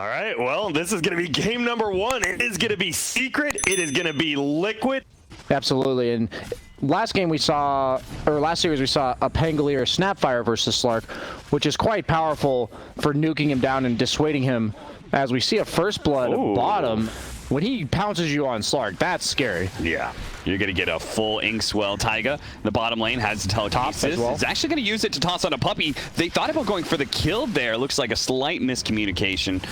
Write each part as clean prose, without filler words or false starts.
All right, well, this is going to be game number 1. It is going to be Secret. It is going to be Liquid. Absolutely, and last series we saw a Pangolier Snapfire versus Slark, which is quite powerful for nuking him down and dissuading him. As we see a First Blood bottom, when he pounces you on Slark, that's scary. Yeah. You're going to get a full Inkswell Taiga. The bottom lane has the telekinesis. Well. He's actually going to use it to toss on a puppy. They thought about going for the kill there. Looks like a slight miscommunication.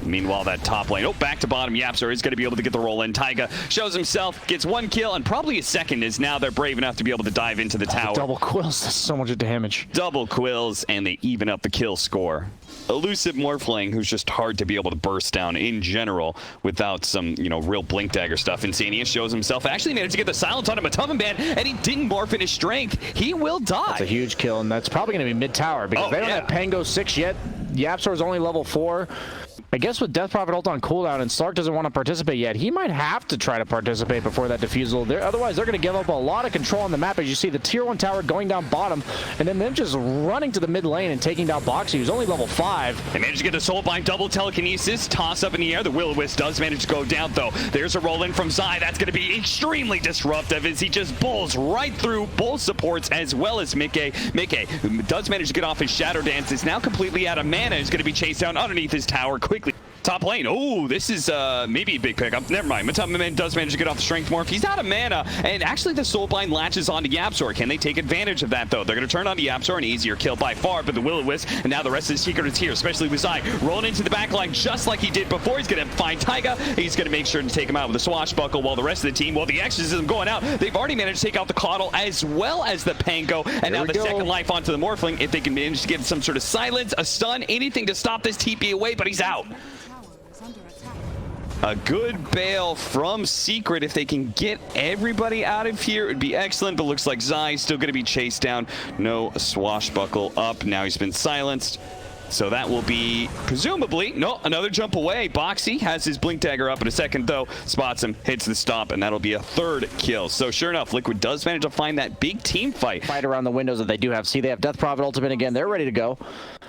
Meanwhile, that top lane, back to bottom. Yapzor is going to be able to get the roll in. Taiga shows himself, gets 1 kill, and probably a second as now they're brave enough to be able to dive into the tower. Double quills, that's so much damage. Double quills, and they even up the kill score. Elusive Morphling, who's just hard to be able to burst down in general without some, real blink dagger stuff. Insania shows himself. Actually managed to get the silence on him, Man, and he didn't morph in his strength. He will die. That's a huge kill, and that's probably going to be mid-tower because they don't have Pango 6 yet. Yapzor is only level 4. I guess with Death Prophet ult on cooldown and Slark doesn't want to participate yet, he might have to try to participate before that defusal. Otherwise, they're going to give up a lot of control on the map. As you see the tier 1 tower going down bottom, and then them just running to the mid lane and taking down Boxy, who's only level 5. They managed to get the Soulbind double telekinesis, toss up in the air. The Will-O-Wisp does manage to go down, though. There's a roll in from Zai. That's going to be extremely disruptive as he just bowls right through both supports as well as Mickey. Mickey, who does manage to get off his Shadow Dance, is now completely out of mana. Is going to be chased down underneath his tower quickly. Top lane. This is maybe a big pickup. Never mind. Man does manage to get off the Strength Morph. He's out of mana, and actually the Soulbind latches onto Yapzor. Can they take advantage of that, though? They're going to turn onto Yapzor, an easier kill by far, but the Will-O-Wisp, and now the rest of the Secret is here, especially with Zai rolling into the back line just like he did before. He's going to find Taiga. He's going to make sure to take him out with a Swashbuckle, while the rest of the team, the Exorcism going out, they've already managed to take out the Coddle as well as the Pango, and now the second life onto the Morphling, if they can manage to get some sort of silence, a stun, anything to stop this TP away, but he's out. A good bail from Secret. If they can get everybody out of here, it would be excellent, but looks like Zai's still going to be chased down. No Swashbuckle up. Now he's been silenced. So that will be, presumably, another jump away. Boxy has his Blink Dagger up in a second, though. Spots him, hits the stop, and that'll be a 3rd kill. So sure enough, Liquid does manage to find that big team fight. Around the windows that they do have. See, they have Death Prophet ultimate again. They're ready to go.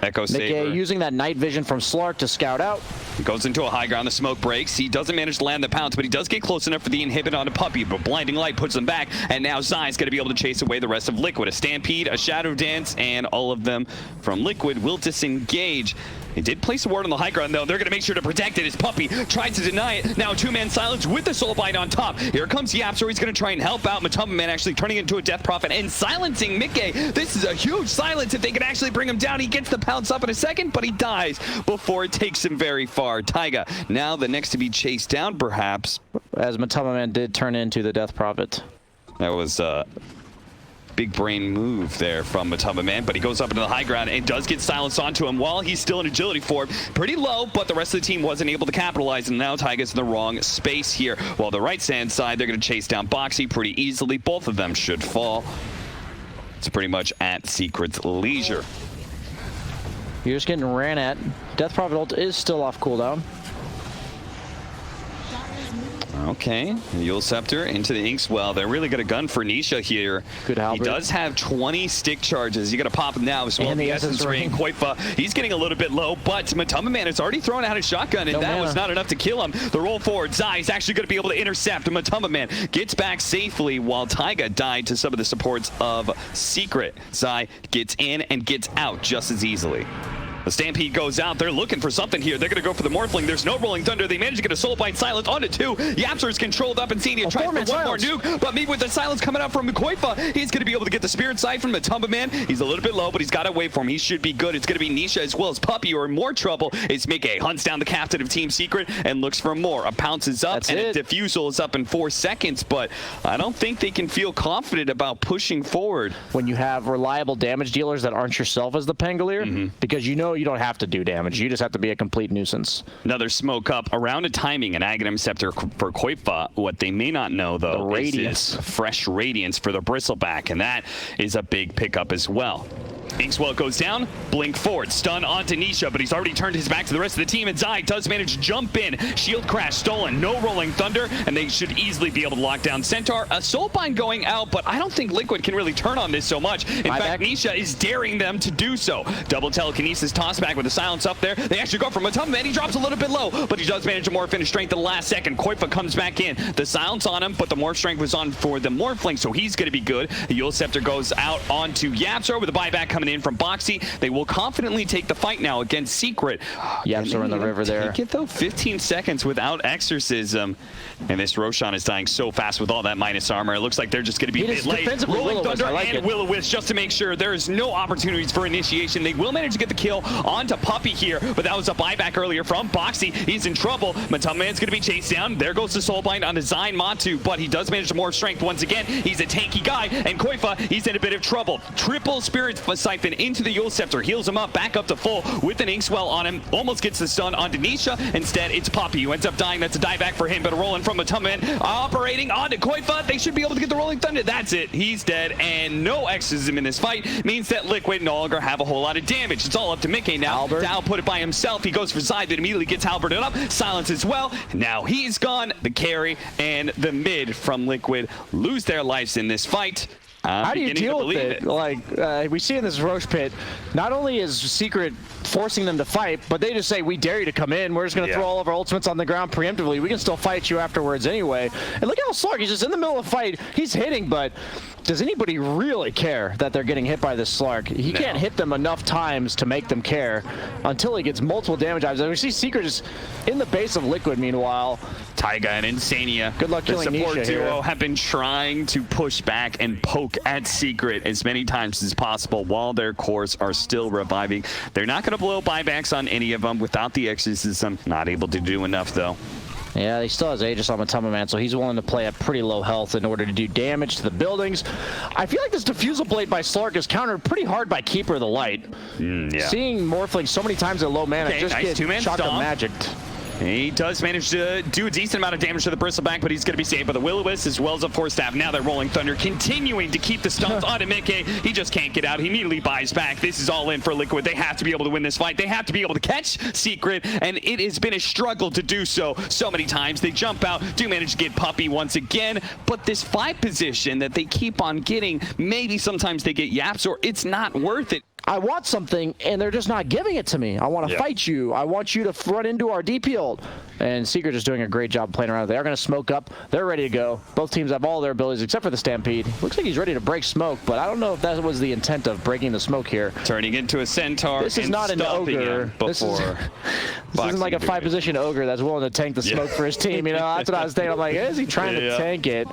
Echo Saber. Using that night vision from Slark to scout out. Goes into a high ground, the smoke breaks. He doesn't manage to land the pounce, but he does get close enough for the inhibit on a puppy, but Blinding Light puts them back, and now Zai's going to be able to chase away the rest of Liquid. A Stampede, a Shadow Dance, and all of them from Liquid will disengage. He did place a ward on the high ground, though. They're going to make sure to protect it. His puppy tried to deny it. Now 2-man silence with the Soulbind on top. Here comes Yapzor. He's going to try and help out. Man actually turning into a Death Prophet and silencing Mickey. This is a huge silence. If they can actually bring him down, he gets the pounce up in a second, but he dies before it takes him very far. Taiga, now the next to be chased down, perhaps. As Man did turn into the Death Prophet. That was big brain move there from Man, but he goes up into the high ground and does get silenced onto him while he's still in agility form. Pretty low, but the rest of the team wasn't able to capitalize, and now Taiga's in the wrong space here. While the right-hand side, they're going to chase down Boxy pretty easily. Both of them should fall. It's pretty much at Secret's leisure. You're just getting ran at. Death Prophet ult is still off cooldown. Okay, Yule Scepter into the Inkswell. They're really going to gun for Nisha here. Good halberd. He does have 20 stick charges. You got to pop him now as well. And the Essence Ring. Koifa, he's getting a little bit low, but Man has already thrown out his shotgun, and that was not enough to kill him. The roll forward, Zai is actually going to be able to intercept. Man gets back safely while Taiga died to some of the supports of Secret. Zai gets in and gets out just as easily. The Stampede goes out. They're looking for something here. They're going to go for the Morphling. There's no Rolling Thunder. They manage to get a Soulbind silence onto 2. Yapzor is controlled up, and Insania tries for one more nuke, but maybe with the silence coming out from Koifa, he's going to be able to get the Spirit Sight from Man. He's a little bit low, but he's got to wait for him. He should be good. It's going to be Nisha as well as Puppy, or in more trouble is Mickey. Hunts down the captain of Team Secret and looks for more. A pounce is up, and a defusal is up in 4 seconds, but I don't think they can feel confident about pushing forward. When you have reliable damage dealers that aren't yourself as the Pangolier, because you don't have to do damage. You just have to be a complete nuisance. Another smoke up around a timing, an Aghanim Scepter for Koifa. What they may not know, though, the Radiance. is fresh Radiance for the Bristleback, and that is a big pickup as well. Inkswell goes down, blink forward, stun onto Nisha, but he's already turned his back to the rest of the team, and Zai does manage to jump in. Shield crash stolen, no rolling thunder, and they should easily be able to lock down Centaur. A Soulbind going out, but I don't think Liquid can really turn on this so much. In fact, Nisha is daring them to do so. Double telekinesis toss back with the silence up there. They actually go for Matamba, and he drops a little bit low, but he does manage to morph into strength at the last second. Koifa comes back in. The silence on him, but the morph strength was on for the morphling, so he's going to be good. The Eul Scepter goes out onto Yapzor with a buyback coming in from Boxy. They will confidently take the fight now against Secret. Yapzor in the river there. Take it though, 15 seconds without Exorcism. And this Roshan is dying so fast with all that minus armor. It looks like they're just going to be mid late. Rolling Thunder and Will-O-Wisp just to make sure there's no opportunities for initiation. They will manage to get the kill onto Puppey here, but that was a buyback earlier from Boxy. He's in trouble. Matamaman's going to be chased down. There goes the Soulbind onto Zain Matu, but he does manage to more strength once again. He's a tanky guy, and Koifa, he's in a bit of trouble. Triple Spirit Siphon into the Eul Scepter, heals him up, back up to full with an Inkswell on him. Almost gets the stun onto Nisha. Instead, it's Puppey who ends up dying. That's a dieback for him, but a rolling from Matamaman operating onto Koifa. They should be able to get the Rolling Thunder. That's it. He's dead, and no Exorcism in this fight means that Liquid no longer have a whole lot of damage. It's all up to Mickey now. Dow put it by himself. He goes for Zai, that immediately gets Halberted up. Silence as well. Now he's gone. The carry and the mid from Liquid lose their lives in this fight. How do you deal with it? Like, we see in this Roche pit, not only is Secret forcing them to fight, but they just say, we dare you to come in. We're just going to throw all of our ultimates on the ground preemptively. We can still fight you afterwards anyway. And look how Slark, he's just in the middle of the fight. He's hitting, but does anybody really care that they're getting hit by this Slark? He can't hit them enough times to make them care until he gets multiple damage items. And we see Secret just in the base of Liquid, meanwhile. Taiga and Insania, good luck killing the support Nisha duo here. have been trying to push back and poke at Secret as many times as possible while their cores are still reviving. They're not going to blow buybacks on any of them without the Exorcism. Not able to do enough though. Yeah, he still has Aegis on Matamaman, so he's willing to play at pretty low health in order to do damage to the buildings. I feel like this Diffusal Blade by Slark is countered pretty hard by Keeper of the Light. Seeing Morphling so many times at low mana just nice get shotgun magicked. He does manage to do a decent amount of damage to the Bristleback, but he's going to be saved by the Will-O-Wisp as well as a Force Staff. Now they're Rolling Thunder, continuing to keep the stuns onto Mickey. He just can't get out. He immediately buys back. This is all in for Liquid. They have to be able to win this fight. They have to be able to catch Secret, and it has been a struggle to do so many times. They jump out, do manage to get Puppey once again, but this fight position that they keep on getting, maybe sometimes they get yaps, or it's not worth it. I want something, and they're just not giving it to me. I want to fight you. I want you to run into our DP ult. And Secret is doing a great job playing around. They are going to smoke up. They're ready to go. Both teams have all their abilities except for the Stampede. Looks like he's ready to break smoke, but I don't know if that was the intent of breaking the smoke here. Turning into a Centaur. This is not an ogre. This isn't like a 5-position ogre that's willing to tank the smoke for his team. You know, that's what I was thinking. I'm like, is he trying to tank it?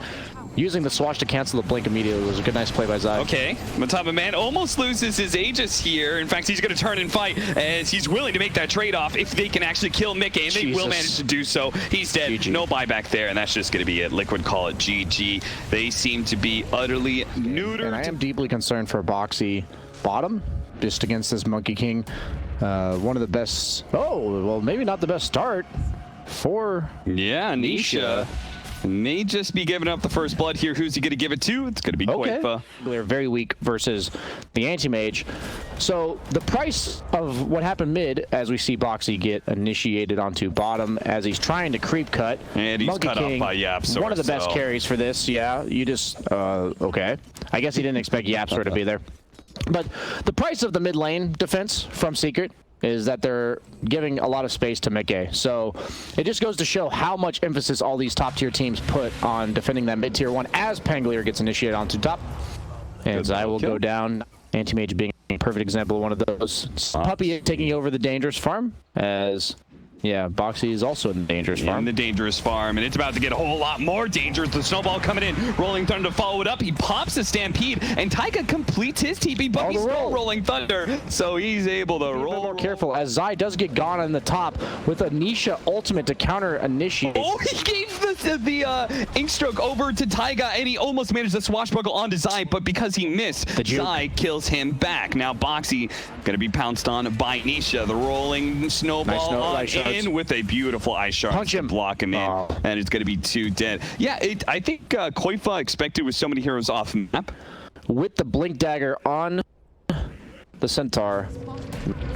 Using the Swash to cancel the blink immediately was a good, nice play by Zai. Okay, Matamaman almost loses his Aegis here. In fact, he's going to turn and fight as he's willing to make that trade-off if they can actually kill Mickey, and they will manage to do so. He's dead. GG. No buyback there, and that's just going to be it. Liquid call it GG. They seem to be utterly neutered. And I am deeply concerned for Boxy bottom, just against this Monkey King. One of the best, well, maybe not the best start for Nisha. May just be giving up the first blood here. Who's he going to give it to? It's going to be Koifa. They're very weak versus the anti-mage. So the price of what happened mid, as we see Boxy get initiated onto bottom as he's trying to creep cut. And he's Monkey cut King, off by Yapzor. One of the best carries for this. Yeah, you just, okay. I guess he didn't expect Yapzor to be there. But the price of the mid lane defense from Secret is that they're giving a lot of space to Mickey. So it just goes to show how much emphasis all these top tier teams put on defending that mid tier 1 as Pangolier gets initiated onto top. And Zai will go down. Anti-Mage being a perfect example of one of those. Puppey taking over the dangerous farm as Boxy is also in the dangerous farm. In the dangerous farm, and it's about to get a whole lot more dangerous. The snowball coming in, Rolling Thunder to follow it up. He pops the Stampede, and Taiga completes his TP, but he's still Rolling Thunder, so he's able to roll. More careful as Zai does get gone on the top with a Nisha ultimate to counter initiate. Oh, he gave the ink stroke over to Taiga, and he almost managed to swashbuckle onto Zai, but because he missed, Zai kills him back. Now Boxy gonna be pounced on by Nisha. The rolling snowball in with a beautiful ice shard to block him in, and it's going to be 2 dead. Yeah, I think Koifa expected with so many heroes off map. With the blink dagger on the Centaur.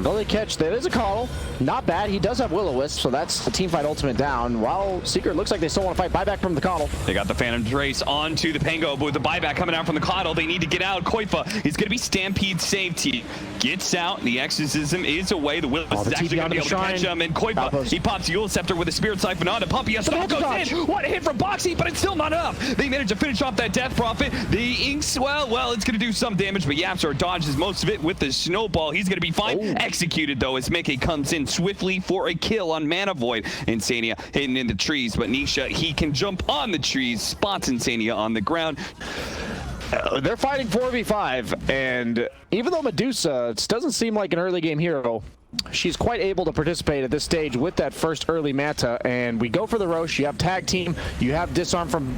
No, they catch. There is a Coddle. Not bad. He does have Will-O-Wisp, so that's the teamfight ultimate down. While Secret looks like they still want to fight. Buyback from the Coddle. They got the Phantom Trace onto the Pango, but with the buyback coming out from the Coddle, they need to get out. Koifa is going to be Stampede safety. Gets out. The Exorcism is away. The Will-O-Wisp is actually going to be able to catch him. And Koifa, he pops Yule Scepter with a Spirit Siphon on. And Puppy, a spell goes in. What a hit from Boxy, but it's still not enough. They managed to finish off that Death Prophet. The Inks, well, it's going to do some damage, but YapzOr dodges most of it with the Snowball. He's going to be fine. Executed, though, as Mickey comes in swiftly for a kill on Mana Void. Insania hidden in the trees, but Nisha, he can jump on the trees, spots Insania on the ground. They're fighting 4v5, and even though Medusa doesn't seem like an early game hero, she's quite able to participate at this stage with that first early Manta, and we go for the Roche. You have tag team, you have disarm from...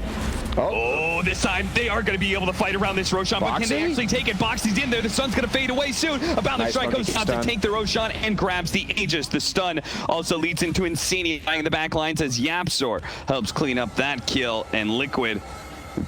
Oh, this time they are going to be able to fight around this Roshan, but can they actually take it? Boxy's in there. The sun's going to fade away soon. A Bounding Strike goes out to take the Roshan and grabs the Aegis. The stun also leads into Insania in the back lines as YapzOr helps clean up that kill, and Liquid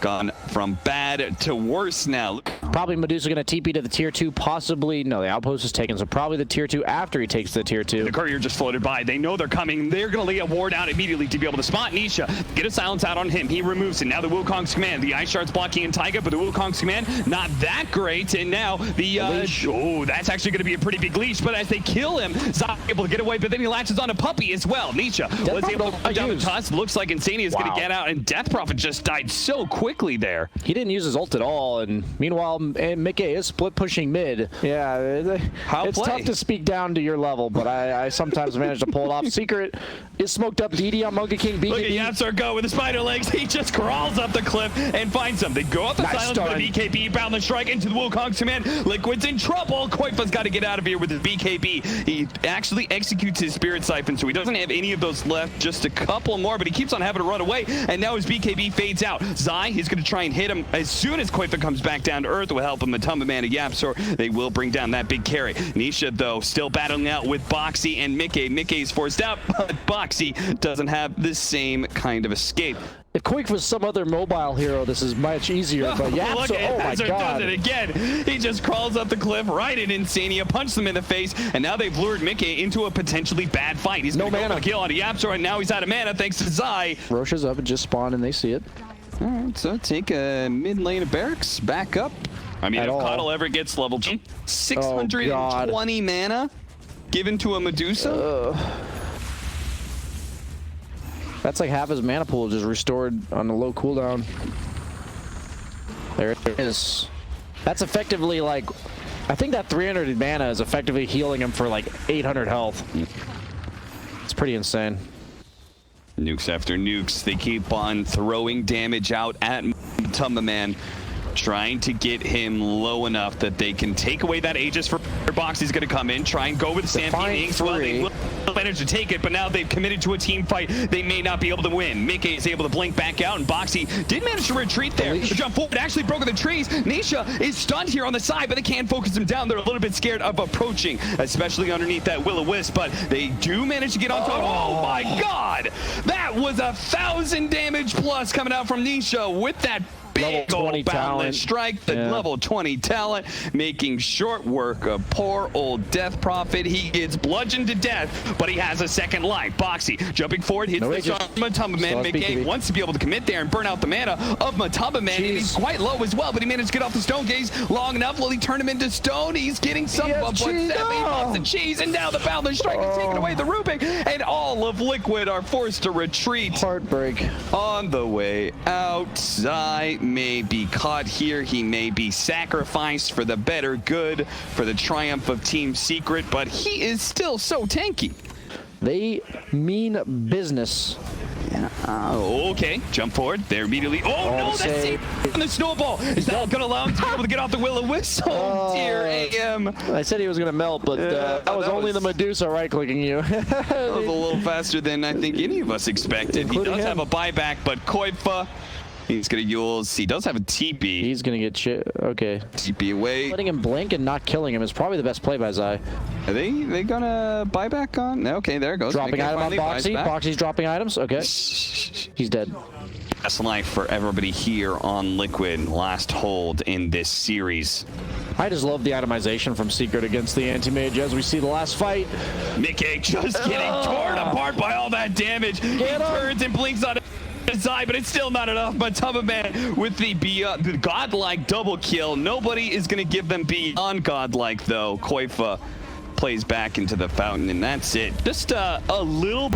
gone from bad to worse now. Probably Medusa going to TP to the tier 2, possibly. No, the outpost is taken, so probably the tier 2 after he takes the tier 2. The courier just floated by. They know they're coming. They're going to lay a ward out immediately to be able to spot Nisha. Get a silence out on him. He removes it. Now the Wukong's command. The Ice Shard's blocking in Taiga, but the Wukong's command, not that great. And now the... that's actually going to be a pretty big leash, but as they kill him, Zai able to get away, but then he latches on a Puppy as well. Nisha was able to put down the tusk. Looks like Insania is going to get out, and Death Prophet just died so quickly there. He didn't use his ult at all, and meanwhile, Mickey is split pushing mid. Yeah, it's tough to speak down to your level, but I sometimes manage to pull it off. Secret is smoked up. DD on Monkey King. Look at YapzOr go with the spider legs. He just crawls up the cliff and finds them. They go up the silence with the BKB, bound the strike into the Wukong's command. Liquid's in trouble. Koifa's got to get out of here with his BKB. He actually executes his Spirit Siphon, so he doesn't have any of those left. Just a couple more, but he keeps on having to run away, and now his BKB fades out. Zai, he's going to try and hit him as soon as Koifa comes back down to earth. Will help him. Matumba Man and YapzOr, they will bring down that big carry. Nisha, though, still battling out with Boxy and Mickey. Mickey's forced out, but Boxy doesn't have the same kind of escape. If Quake was some other mobile hero, this is much easier, but YapzOr, oh my god. Does it again. He just crawls up the cliff right in Insania, punches him in the face, and now they've lured Mickey into a potentially bad fight. He's going to go for a kill on YapzOr, and now he's out of mana thanks to Zai. Roche is up and just spawned, and they see it. All right, so take a mid lane of Barracks back up. I mean, if Coddle ever gets level 620 mana given to a Medusa. That's like half his mana pool just restored on a low cooldown. There it is. That's effectively like, I think that 300 mana is effectively healing him for like 800 health. It's pretty insane. Nukes after nukes. They keep on throwing damage out at Matumba Man, trying to get him low enough that they can take away that Aegis for Boxy's going to come in, try and go with Stampede Inks. Well, they will manage to take it, but now they've committed to a team fight. They may not be able to win. Mickey is able to blink back out, and Boxy did manage to retreat there. The jump forward actually broke the trees. Nisha is stunned here on the side, but they can't focus him down. They're a little bit scared of approaching, especially underneath that Will-O-Wisp, but they do manage to get on top. Oh my god! That was 1,000 damage plus coming out from Nisha with that big old boundless strike, the level 20 talent, making short work of poor old Death Prophet. He gets bludgeoned to death, but he has a second life. Boxy jumping forward, hits the shot. Matumba Man. Mickey wants to be able to commit there and burn out the mana of Matumba Man, and he's quite low as well, but he managed to get off the Stone Gaze long enough. Will he turn him into stone? He's getting some of what's the cheese, and now the boundless strike is taking away the Rubik, and all of Liquid are forced to retreat. Heartbreak. On the way out, Zai may be caught here. He may be sacrificed for the better good, for the triumph of Team Secret, but he is still so tanky. They mean business. Yeah. Okay, jump forward. They're immediately. Oh no, that's safe on the snowball. Is that going to allow him to be able to get off the Will-O-Wisp? Oh dear, AM. I said he was going to melt, but that was only the Medusa right-clicking you. That was a little faster than I think any of us expected. He does have a buyback, but Koifa, he's going to use. He does have a TP. He's going to get shit. Okay. TP away. Letting him blink and not killing him is probably the best play by Zai. Are they going to buy back on? Okay, there it goes. Dropping item on Boxy. Boxy's dropping items. Okay. He's dead. Best life for everybody here on Liquid. Last hold in this series. I just love the itemization from Secret against the anti-mage as we see the last fight. Mickey just getting torn apart by all that damage. He turns and blinks on his side, but it's still not enough. But Tubba with the godlike double kill. Nobody is going to give them beyond godlike, though. Koifa plays back into the fountain, and that's it. Just a little...